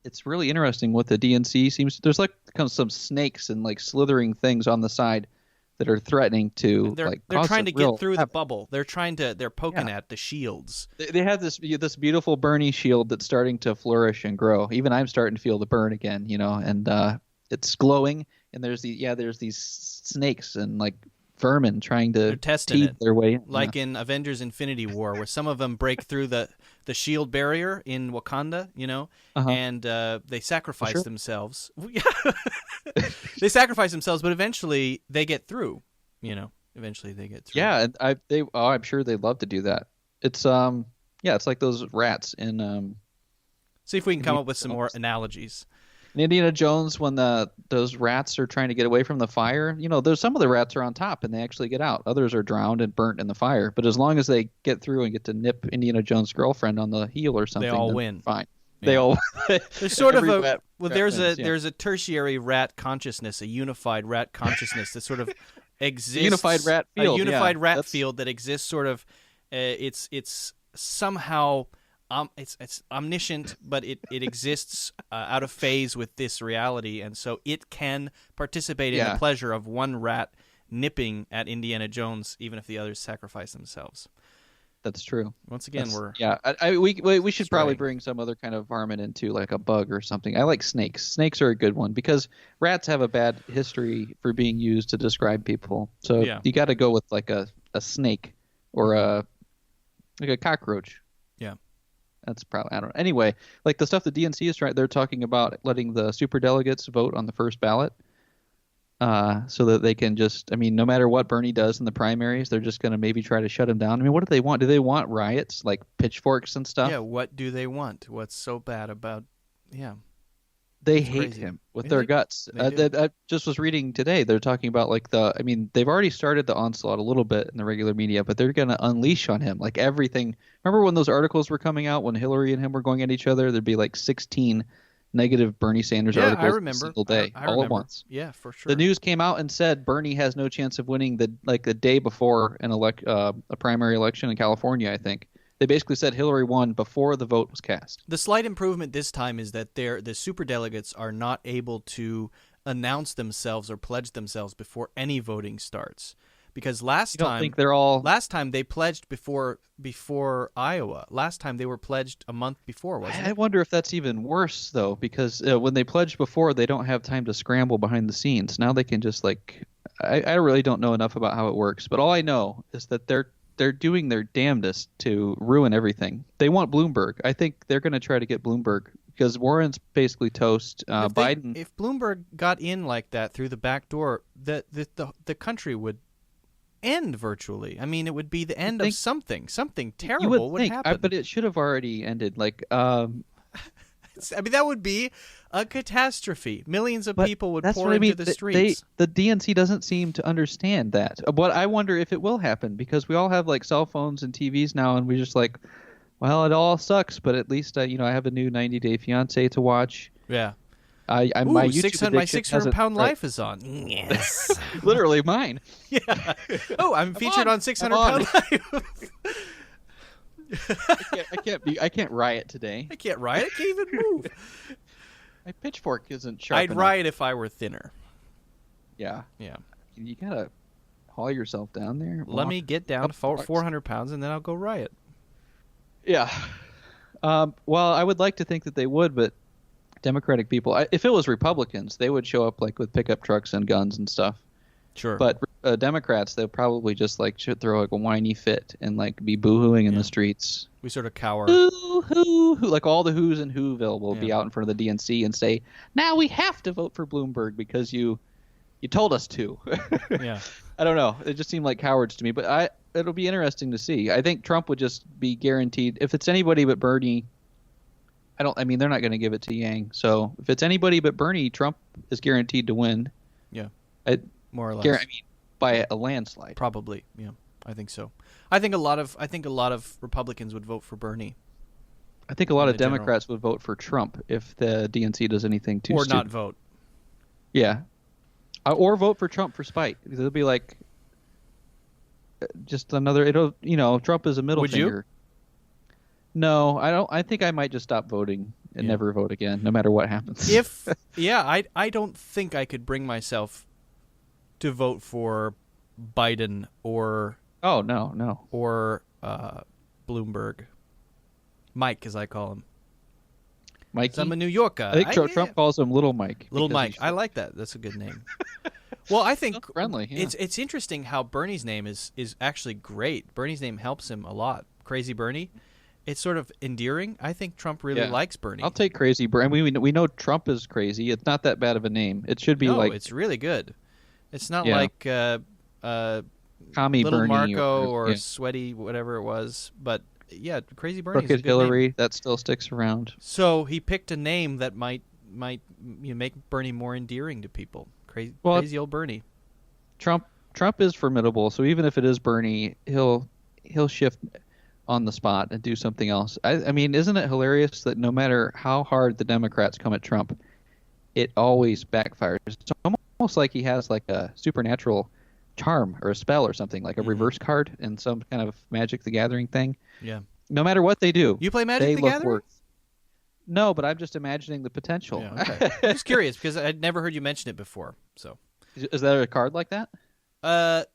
it's really interesting what the DNC seems. There's like kind of some snakes and like slithering things on the side that are threatening to They're like they're cause trying some to get real through the havoc. bubble. They're poking Yeah, at the shields. they have this beautiful Bernie shield that's starting to flourish and grow. Even I'm starting to feel the burn again, and it's glowing. And there's these snakes and like vermin trying They're to testing teeth it, their way in. Yeah. like in Avengers: Infinity War, where some of them break through the shield barrier in Wakanda, Uh-huh. and they For sacrifice sure. themselves. They sacrifice themselves, but eventually they get through. Eventually they get through. Yeah, and I'm sure they'd love to do that. It's yeah, it's like those rats See if we can come Indiana up with some more Jones. analogies. In Indiana Jones, when those rats are trying to get away from the fire, there's some of the rats are on top and they actually get out. Others are drowned and burnt in the fire. But as long as they get through and get to nip Indiana Jones' girlfriend on the heel or They something, all then win. fine. They Yeah. all There's sort of every a rat there's wins, a yeah. there's a tertiary rat consciousness, a unified rat consciousness that sort of exists. Unified rat field, A unified yeah. rat That's field that exists sort of. It's somehow it's omniscient, but it exists out of phase with this reality, and so it can participate in the yeah. pleasure of one rat nipping at Indiana Jones, even if the others sacrifice themselves. That's true. Once again, we're Yeah. We should probably straying. bring some other kind of varmint into like a bug or something. I like snakes. Snakes are a good one because rats have a bad history for being used to describe people. So Yeah. you got to go with like a snake or like a cockroach. Yeah. That's probably I don't know. Anyway, like the stuff the DNC is trying, they're talking about letting the super delegates vote on the first ballot. So that they can just, I mean, no matter what Bernie does in the primaries, they're just going to maybe try to shut him down. I mean, what do they want? Do they want riots, like pitchforks and stuff? Yeah, what do they want? What's so bad about? Yeah, They it's hate crazy. him with They their do. guts. They do. I just was reading today. They're talking about like I mean, they've already started the onslaught a little bit in the regular media, but they're going to unleash on him like everything. Remember when those articles were coming out when Hillary and him were going at each other? There'd be like 16 negative Bernie Sanders Yeah, I articles every remember. single day, I all at remember. once. Yeah, for sure. The news came out and said Bernie has no chance of winning the day before a primary election in California. I think they basically said Hillary won before the vote was cast. The slight improvement this time is that the superdelegates are not able to announce themselves or pledge themselves before any voting starts. Because You don't think they're all? last time they pledged before Iowa. Last time they were pledged a month before, wasn't I it? wonder if that's even worse though, because when they pledged before, they don't have time to scramble behind the scenes. Now they can just like, I really don't know enough about how it works, but all I know is that they're doing their damnedest to ruin everything. They want Bloomberg. I think they're going to try to get Bloomberg because Warren's basically toast. Biden. If Bloomberg got in like that through the back door, the country would end virtually. I mean, it would be the end of think- something. Something You terrible would think, happen. but it should have already ended. Like, I mean, that would be a catastrophe. Millions of but people would that's pour what I mean. into the streets. The DNC doesn't seem to understand that. But I wonder if it will happen because we all have like cell phones and TVs now, and we just like, well, it all sucks, but at least I have a new 90 Day Fiance to watch. Yeah. My Ooh, YouTube 600, my addiction 600 hasn't- pound right. life is on. Yes. Literally mine. Yeah. Oh, I'm featured on 600 I'm on. pound life. I can't riot today. I can't riot. I can't even move. My pitchfork isn't sharp I'd enough. riot if I were thinner. Yeah, Yeah. you gotta haul yourself down there. Let walk me get down to up blocks. 400 pounds and then I'll go riot. Yeah. Well, I would like to think that they would, but Democratic people, if it was Republicans, they would show up like with pickup trucks and guns and stuff. Sure. But Democrats, they'll probably just like should throw like a whiny fit and like be boohooing in Yeah. the streets. we sort of cower. Who, who, like all the who's in Whoville will be Yeah. out in front of the DNC and say, "Now we have to vote for Bloomberg because you told us to." Yeah. I don't know. It just seemed like cowards to me, but it'll be interesting to see. I think Trump would just be guaranteed if it's anybody but Bernie. I mean, they're not going to give it to Yang. So if it's anybody but Bernie, Trump is guaranteed to win. Yeah. I More or less. I mean, by a landslide. Probably. Yeah. I think so. I think a lot of Republicans would vote for Bernie I think a lot in of the general. Democrats would vote for Trump if the DNC does anything too or stupid. not vote. Yeah. Or vote for Trump for spite. Because it'll be like just another. Trump is a middle Would you? finger. No, I don't. I think I might just stop voting and never vote again, no matter what happens. I don't think I could bring myself to vote for Biden or or Bloomberg, Mike as I call him. Mikey? I'm a New York guy. I think Trump calls him Little Mike. Little Mike. I like that. That's a good name. Well, I think so friendly. Yeah. It's interesting how Bernie's name is actually great. Bernie's name helps him a lot. Crazy Bernie. It's sort of endearing. I think Trump really likes Bernie. I'll take Crazy Bernie. I mean, we know Trump is crazy. It's not that bad of a name. It should be it's really good. It's not like Commie Little Bernie or Sweaty, whatever it was. But yeah, Crazy Bernie. Crooked Hillary, that still sticks around. So he picked a name that might make Bernie more endearing to people. Crazy old Bernie. Trump is formidable. So even if it is Bernie, he'll shift on the spot and do something else. I mean, isn't it hilarious that no matter how hard the Democrats come at Trump, it always backfires? It's almost like he has like a supernatural charm or a spell or something, like a reverse card in some kind of Magic the Gathering thing. Yeah. No matter what they do, you play Magic the Gathering? No, but I'm just imagining the potential. Yeah, okay. I'm just curious because I'd never heard you mention it before. So, is that a card like that?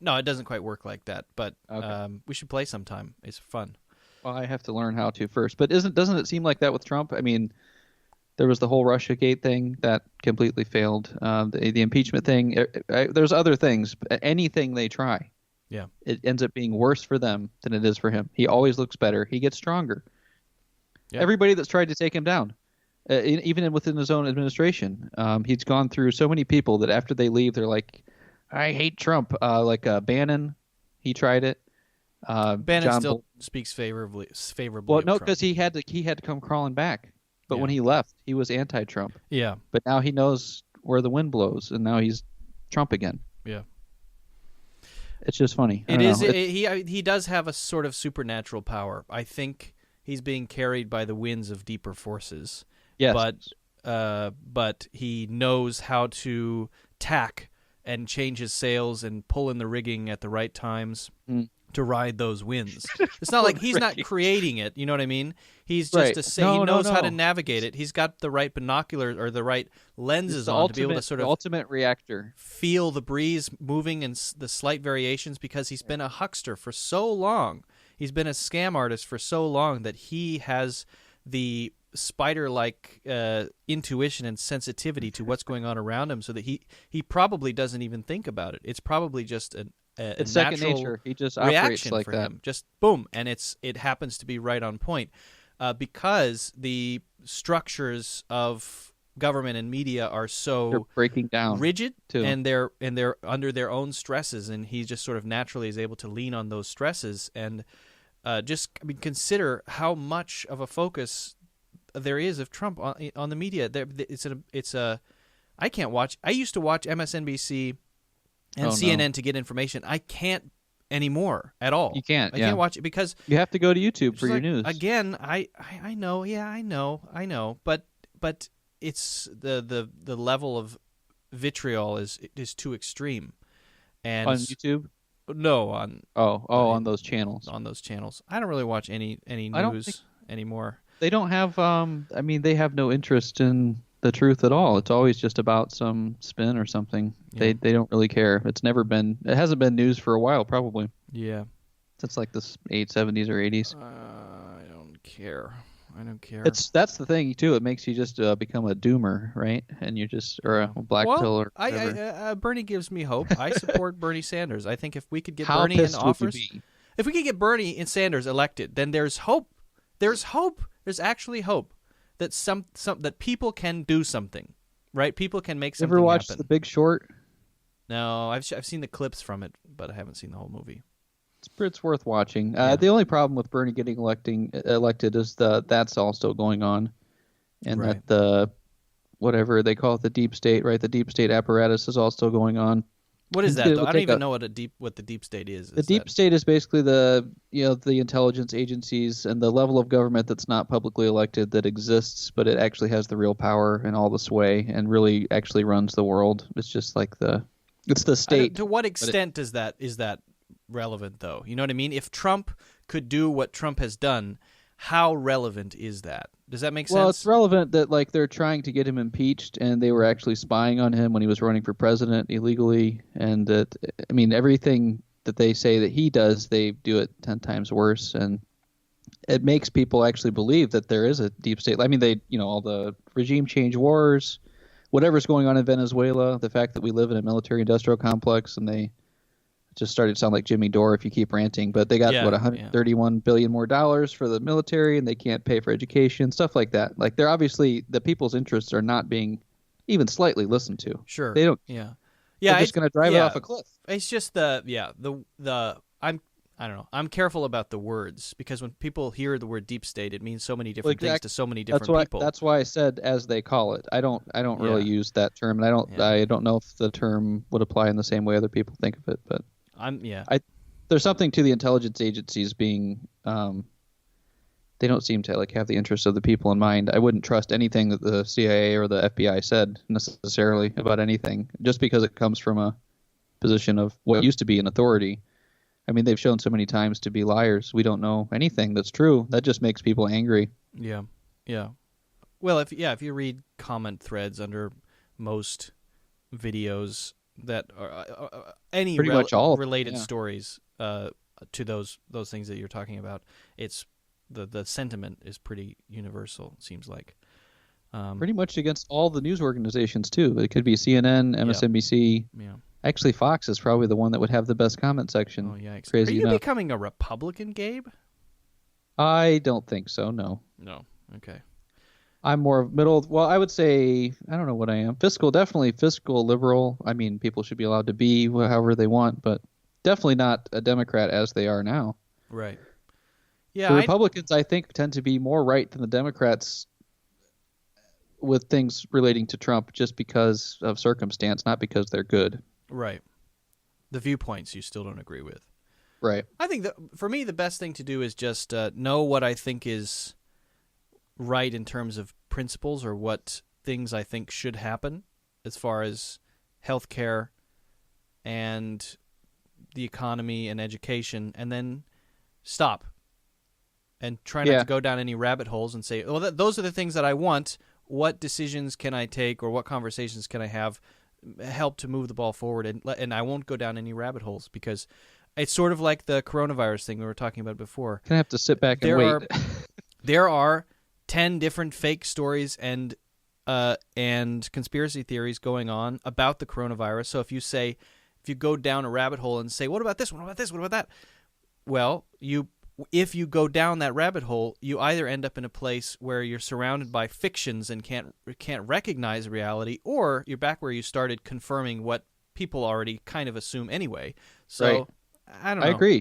No, it doesn't quite work like that. But okay. We should play sometime. It's fun. Well, I have to learn how to first. But doesn't it seem like that with Trump? I mean, there was the whole Russiagate thing that completely failed. The impeachment thing. There's other things. Anything they try, it ends up being worse for them than it is for him. He always looks better. He gets stronger. Yeah. Everybody that's tried to take him down, even within his own administration, he's gone through so many people that after they leave, they're like, I hate Trump. Like Bannon, he tried it. Bannon still speaks favorably. Well, no, because he had to come crawling back. But when he left, he was anti-Trump. Yeah. But now he knows where the wind blows, and now he's Trump again. Yeah. It's just funny. It is. He does have a sort of supernatural power. I think he's being carried by the winds of deeper forces. Yes. But he knows how to tack and change his sails and pull in the rigging at the right times to ride those winds. It's not like he's not creating it. You know what I mean? He's just he knows how to navigate it. He's got the right binocular or the right lenses on to be able to sort of ultimate reactor. Feel the breeze moving and the slight variations because he's been a huckster for so long. He's been a scam artist for so long that he has the spider-like intuition and sensitivity to what's going on around him, so that he probably doesn't even think about it. It's probably just it's second nature. He just operates like that. Him. Just boom, and it happens to be right on point because the structures of government and media are they're breaking down rigid too. and they're under their own stresses, and he just sort of naturally is able to lean on those stresses and consider how much of a focus there is of Trump on the media. I can't watch. I used to watch MSNBC and CNN to get information. I can't anymore at all. You can't. I can't watch it because you have to go to YouTube for your news. Again, I know. Yeah, I know. But it's the level of vitriol is too extreme. And on YouTube. No, on on those channels. On those channels, I don't really watch any news anymore. They don't have. They have no interest in the truth at all. It's always just about some spin or something. Yeah. They don't really care. It hasn't been news for a while, probably. Yeah, since like the 70s or 80s. I don't care. That's the thing too. It makes you just become a doomer, right? And you're just or a black pill or whatever. Bernie gives me hope. I support Bernie Sanders. I think if we could get Bernie in office, if we could get Bernie and Sanders elected, then there's hope. There's hope. There's actually hope that that people can do something, right? People can make something happen. Ever watched The Big Short? No, I've seen the clips from it, but I haven't seen the whole movie. It's worth watching. The only problem with Bernie getting elected is that's all still going on, and that the whatever they call it, the deep state, right? The deep state apparatus is all still going on. What is that? Though? I don't even know what the deep state is. The deep state is basically the intelligence agencies and the level of government that's not publicly elected that exists, but it actually has the real power and all the sway and really actually runs the world. It's just like it's the state. To what extent is that relevant, though? You know what I mean? If Trump could do what Trump has done, how relevant is that? Does that make sense? Well, it's relevant that like they're trying to get him impeached, and they were actually spying on him when he was running for president illegally, and that I mean everything that they say that he does, they do it 10 times worse, and it makes people actually believe that there is a deep state. I mean, all the regime change wars, whatever's going on in Venezuela, the fact that we live in a military-industrial complex, and they just started to sound like Jimmy Dore if you keep ranting, but they got, 131 billion more dollars for the military, and they can't pay for education, stuff like that. Like, they're obviously, the people's interests are not being even slightly listened to. Sure. They don't. Yeah. They're just going to drive it off a cliff. It's just I don't know. I'm careful about the words because when people hear the word deep state, it means so many different things to so many different people. That's why I said as they call it. I don't really use that term, and I don't know if the term would apply in the same way other people think of it. But there's something to the intelligence agencies being. They don't seem to like have the interests of the people in mind. I wouldn't trust anything that the CIA or the FBI said necessarily about anything, just because it comes from a position of what used to be an authority. I mean, they've shown so many times to be liars. We don't know anything that's true. That just makes people angry. Yeah, yeah. Well, if you read comment threads under most videos that are any pretty much all related stories to those things that you're talking about, it's the sentiment is pretty universal. It seems like pretty much against all the news organizations too. It could be CNN, MSNBC. Yeah. Actually, Fox is probably the one that would have the best comment section. Oh, yikes. Crazy Are you enough. becoming a Republican, Gabe? I don't think so, no. No. Okay. I'm more middle. Well, I would say, I don't know what I am. Definitely fiscal liberal. I mean, people should be allowed to be however they want, but definitely not a Democrat as they are now. Right. Yeah. The Republicans, I think, tend to be more right than the Democrats with things relating to Trump just because of circumstance, not because they're good. Right. The viewpoints you still don't agree with. Right. I think that for me, the best thing to do is just know what I think is right in terms of principles or what things I think should happen as far as healthcare and the economy and education, and then stop and try not to go down any rabbit holes and say, well, those are the things that I want. What decisions can I take or what conversations can I have help to move the ball forward? And I won't go down any rabbit holes because it's sort of like the coronavirus thing we were talking about before. Gonna have to sit back and wait. There are 10 different fake stories and conspiracy theories going on about the coronavirus. So if you go down a rabbit hole and say, what about this? What about this? What about that? Well, if you go down that rabbit hole, you either end up in a place where you're surrounded by fictions and can't recognize reality, or you're back where you started confirming what people already kind of assume anyway. So right. I don't know. I agree.